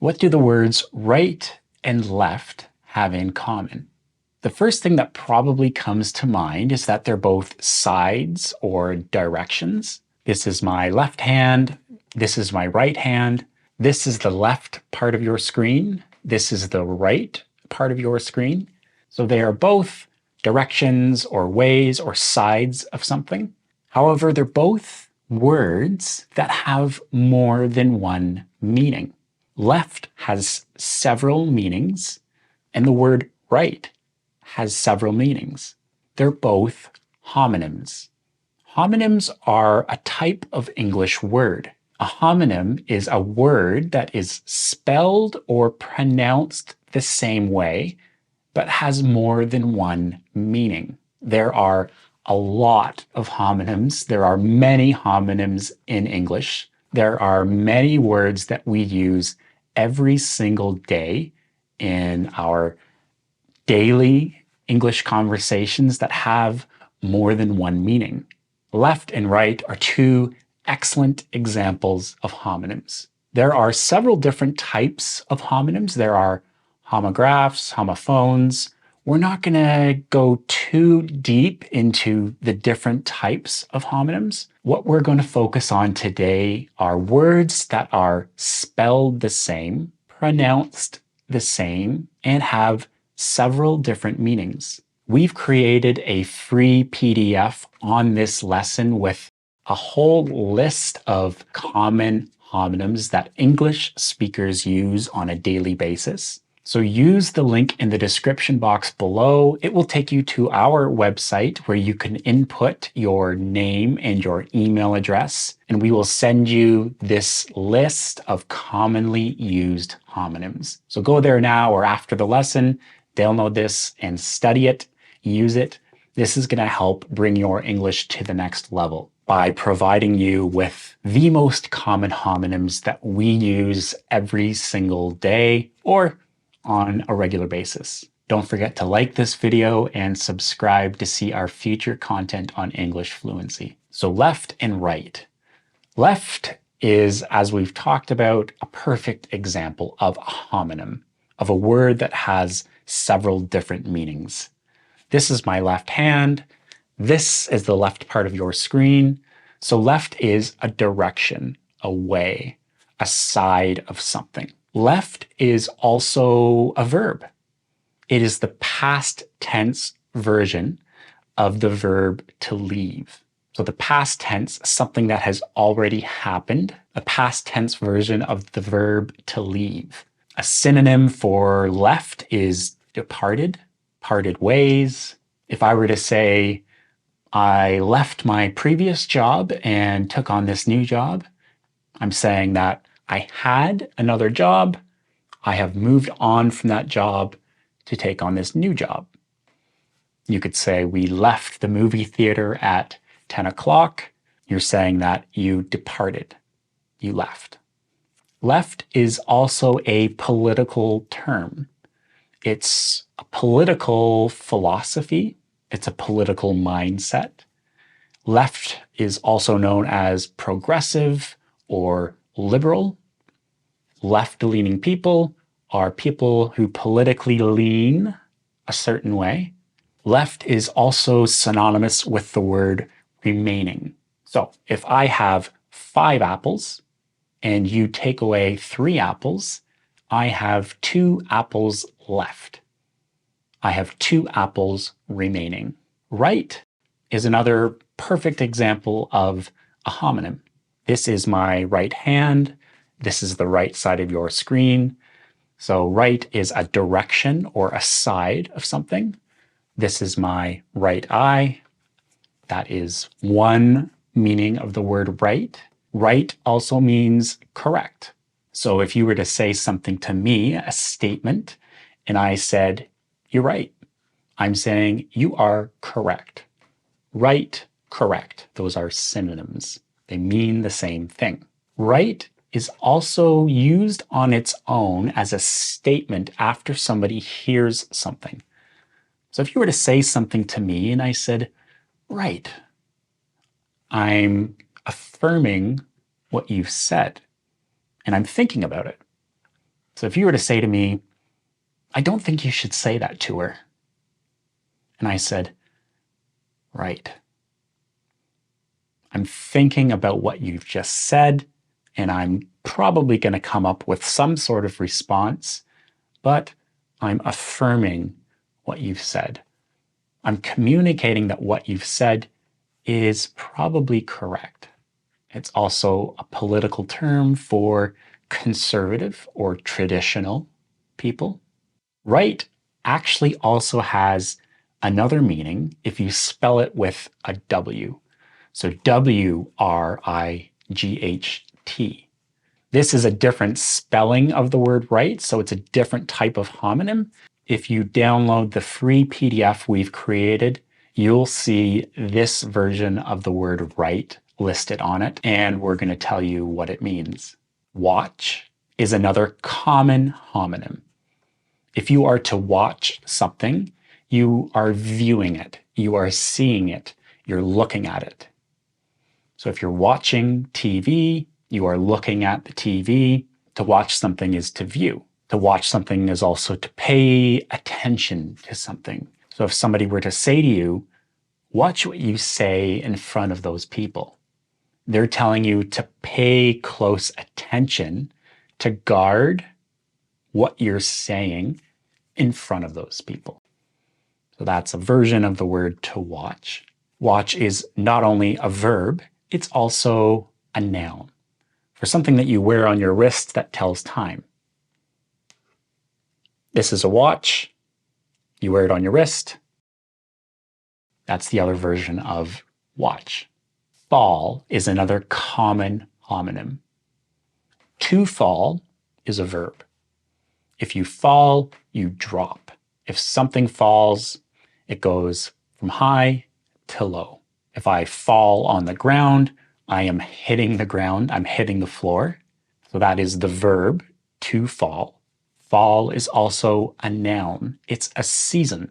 What do the words right and left have in common? The first thing that probably comes to mind is that they're both sides or directions. This is my left hand. This is my right hand. This is the left part of your screen. This is the right part of your screen. So they are both directions or ways or sides of something. However, they're both words that have more than one meaning. Left has several meanings, and the word right has several meanings. They're both homonyms. Homonyms are a type of English word. A homonym is a word that is spelled or pronounced the same way, but has more than one meaning. There are a lot of homonyms. There are many homonyms in English. There are many words that we use every single day in our daily English conversations that have more than one meaning. Left and right are two excellent examples of homonyms. There are several different types of homonyms. There are homographs, homophones. We're not going to go too deep into the different types of homonyms. What we're going to focus on today are words that are spelled the same, pronounced the same, and have several different meanings. We've created a free PDF on this lesson with a whole list of common homonyms that English speakers use on a daily basis. So use the link in the description box below. It will take you to our website where you can input your name and your email address, and we will send you this list of commonly used homonyms. So go there now or after the lesson, download this and study it, use it. This is going to help bring your English to the next level by providing you with the most common homonyms that we use every single day or on a regular basis. Don't forget to like this video and subscribe to see our future content on English fluency. So left and right. Left is, as we've talked about, a perfect example of a homonym, of a word that has several different meanings. This is my left hand. This is the left part of your screen. So left is a direction, a way, a side of something. Left is also a verb. It is the past tense version of the verb to leave. So the past tense, something that has already happened, a past tense version of the verb to leave. A synonym for left is departed, parted ways. If I were to say, I left my previous job and took on this new job, I'm saying that I had another job. I have moved on from that job to take on this new job. You could say we left the movie theater at 10 o'clock. You're saying that you departed, you left. Left is also a political term. It's a political philosophy. It's a political mindset. Left is also known as progressive or liberal. Left-leaning people are people who politically lean a certain way. Left is also synonymous with the word remaining. So if I have 5 apples and you take away 3 apples, I have 2 apples left. I have 2 apples remaining. Right is another perfect example of a homonym. This is my right hand. This is the right side of your screen. So right is a direction or a side of something. This is my right eye. That is one meaning of the word right. Right also means correct. So if you were to say something to me, a statement, and I said, you're right, I'm saying you are correct. Right, correct. Those are synonyms. They mean the same thing. Right is also used on its own as a statement after somebody hears something. So if you were to say something to me and I said, right, I'm affirming what you've said and I'm thinking about it. So if you were to say to me, I don't think you should say that to her. And I said, right. I'm thinking about what you've just said, and I'm probably going to come up with some sort of response, but I'm affirming what you've said. I'm communicating that what you've said is probably correct. It's also a political term for conservative or traditional people. Right actually also has another meaning if you spell it with a W. So W-R-I-G-H-T. This is a different spelling of the word right, so it's a different type of homonym. If you download the free PDF we've created, you'll see this version of the word right listed on it, and we're going to tell you what it means. Watch is another common homonym. If you are to watch something, you are viewing it, you are seeing it, you're looking at it. So if you're watching TV, you are looking at the TV. To watch something is to view. To watch something is also to pay attention to something. So if somebody were to say to you, watch what you say in front of those people, they're telling you to pay close attention, to guard what you're saying in front of those people. So that's a version of the word to watch. Watch is not only a verb, it's also a noun for something that you wear on your wrist that tells time. This is a watch. You wear it on your wrist. That's the other version of watch. Fall is another common homonym. To fall is a verb. If you fall, you drop. If something falls, it goes from high to low. If I fall on the ground, I am hitting the ground, I'm hitting the floor. So that is the verb to fall. Fall is also a noun. It's a season.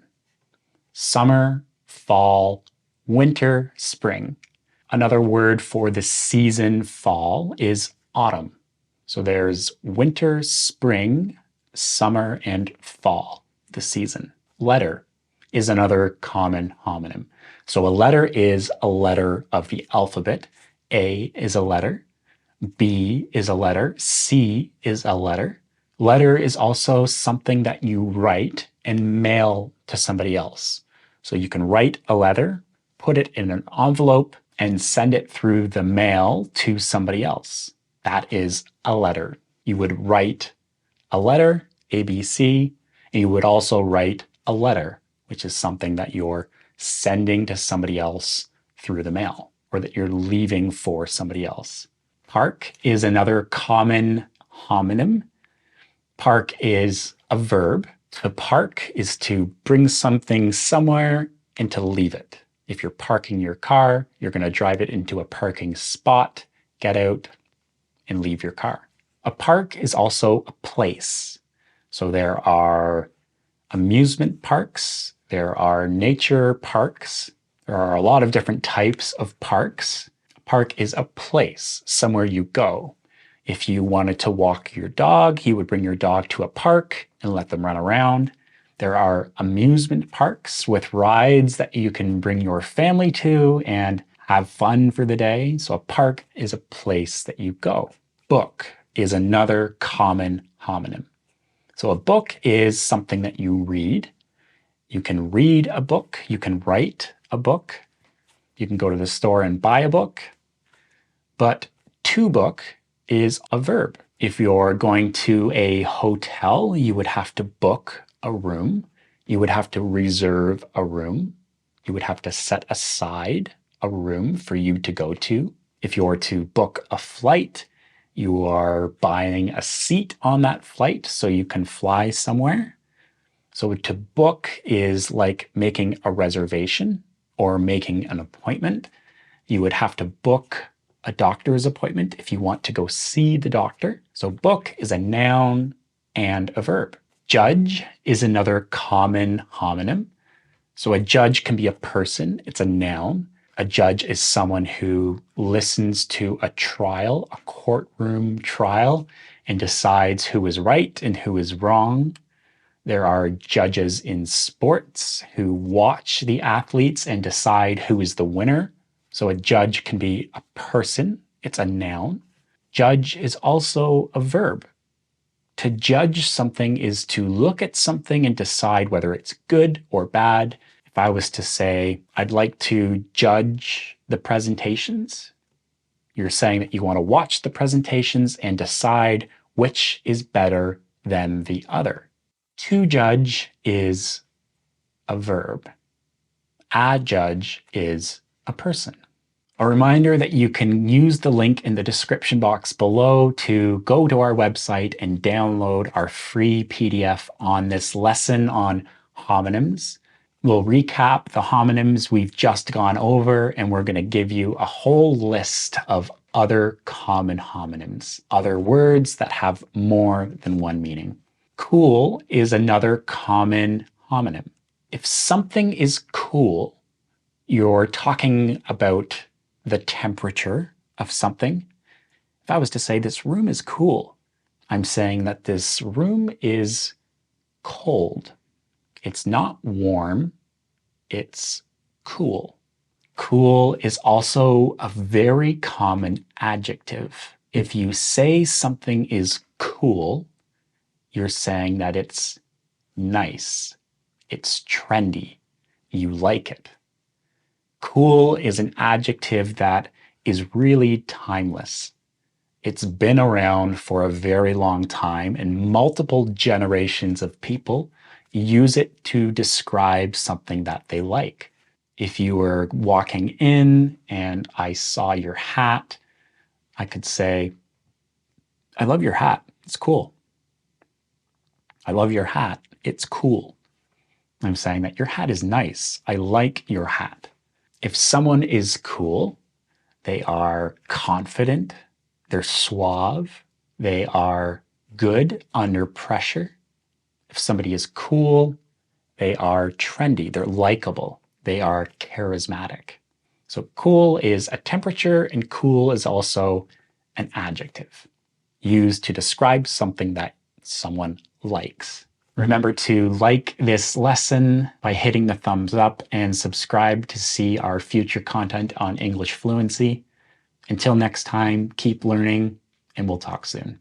Summer, fall, winter, spring. Another word for the season fall is autumn. So there's winter, spring, summer, and fall, the season. Letter is another common homonym. So a letter is a letter of the alphabet. A is a letter. B is a letter. C is a letter. Letter is also something that you write and mail to somebody else. So you can write a letter, put it in an envelope, and send it through the mail to somebody else. That is a letter. You would write a letter, ABC, and you would also write a letter, which is something that you're sending to somebody else through the mail or that you're leaving for somebody else. Park is another common homonym. Park is a verb. To park is to bring something somewhere and to leave it. If you're parking your car, you're going to drive it into a parking spot, get out, and leave your car. A park is also a place. So there are amusement parks, there are nature parks, there are a lot of different types of parks. A park is a place, somewhere you go. If you wanted to walk your dog, you would bring your dog to a park and let them run around. There are amusement parks with rides that you can bring your family to and have fun for the day. So a park is a place that you go. Book is another common homonym. So a book is something that you read. You can read a book. You can write a book. You can go to the store and buy a book. But to book is a verb. If you're going to a hotel, you would have to book a room. You would have to reserve a room. You would have to set aside a room for you to go to. If you're to book a flight, you are buying a seat on that flight so you can fly somewhere. So to book is like making a reservation or making an appointment. You would have to book a doctor's appointment if you want to go see the doctor. So book is a noun and a verb. Judge is another common homonym. So a judge can be a person, it's a noun. A judge is someone who listens to a trial, a courtroom trial, and decides who is right and who is wrong. There are judges in sports who watch the athletes and decide who is the winner. So a judge can be a person, it's a noun. Judge is also a verb. To judge something is to look at something and decide whether it's good or bad. If I was to say, I'd like to judge the presentations, you're saying that you want to watch the presentations and decide which is better than the other. To judge is a verb. A judge is a person. A reminder that you can use the link in the description box below to go to our website and download our free PDF on this lesson on homonyms. We'll recap the homonyms we've just gone over, and we're going to give you a whole list of other common homonyms, other words that have more than one meaning. Cool is another common homonym. If something is cool, you're talking about the temperature of something. If I was to say this room is cool, I'm saying that this room is cold. It's not warm, it's cool. Cool is also a very common adjective. If you say something is cool, you're saying that it's nice, it's trendy, you like it. Cool is an adjective that is really timeless. It's been around for a very long time, and multiple generations of people use it to describe something that they like. If you were walking in and I saw your hat, I could say, I love your hat. It's cool. I love your hat. It's cool. I'm saying that your hat is nice. I like your hat. If someone is cool, they are confident, they're suave, they are good under pressure. If somebody is cool, they are trendy, they're likable, they are charismatic. So cool is a temperature, and cool is also an adjective used to describe something that someone likes. Remember to like this lesson by hitting the thumbs up and subscribe to see our future content on English fluency. Until next time, keep learning, and we'll talk soon.